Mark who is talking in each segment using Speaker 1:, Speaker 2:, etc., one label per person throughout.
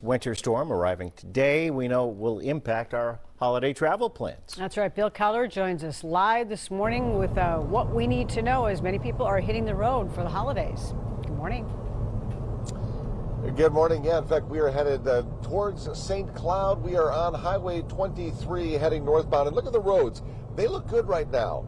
Speaker 1: Winter storm arriving today, we know will impact our holiday travel plans.
Speaker 2: That's right. Bill Keller joins us live this morning with what we need to know as many people are hitting the road for the holidays. Good morning.
Speaker 3: Good morning. Yeah, in fact, we are headed towards St. Cloud. We are on Highway 23 heading northbound. And look at the roads. They look good right now.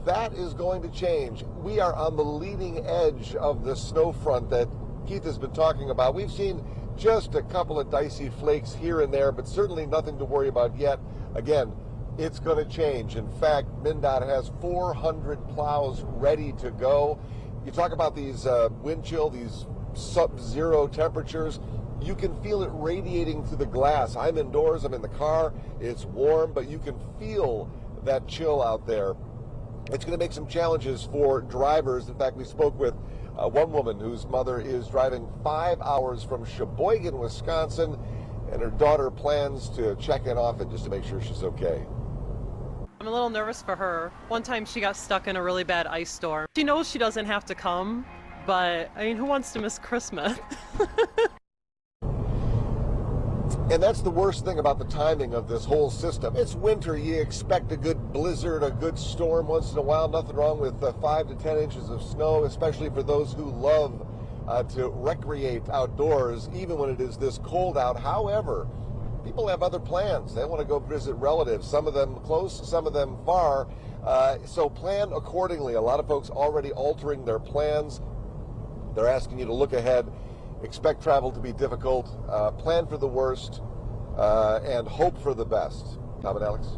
Speaker 3: That is going to change. We are on the leading edge of the snow front that Keith has been talking about. We've seen just a couple of dicey flakes here and there, but certainly nothing to worry about yet. Again, it's going to change. In fact, MnDOT has 400 plows ready to go. You talk about these wind chill, these sub-zero temperatures. You can feel it radiating through the glass. I'm indoors, I'm in the car, it's warm, but you can feel that chill out there. It's going to make some challenges for drivers. In fact, we spoke with one woman whose mother is driving 5 hours from Sheboygan, Wisconsin, and her daughter plans to check in often just to make sure she's okay.
Speaker 4: I'm a little nervous for her. One time she got stuck in a really bad ice storm. She knows she doesn't have to come, but I mean, who wants to miss Christmas?
Speaker 3: And that's the worst thing about the timing of this whole system. It's winter. You expect a good blizzard, a good storm once in a while. Nothing wrong with 5 to 10 inches of snow, especially for those who love to recreate outdoors, even when it is this cold out. However, people have other plans. They want to go visit relatives, some of them close, some of them far. So plan accordingly. A lot of folks already altering their plans. They're asking you to look ahead. Expect travel to be difficult, plan for the worst, and hope for the best. Tom and Alex.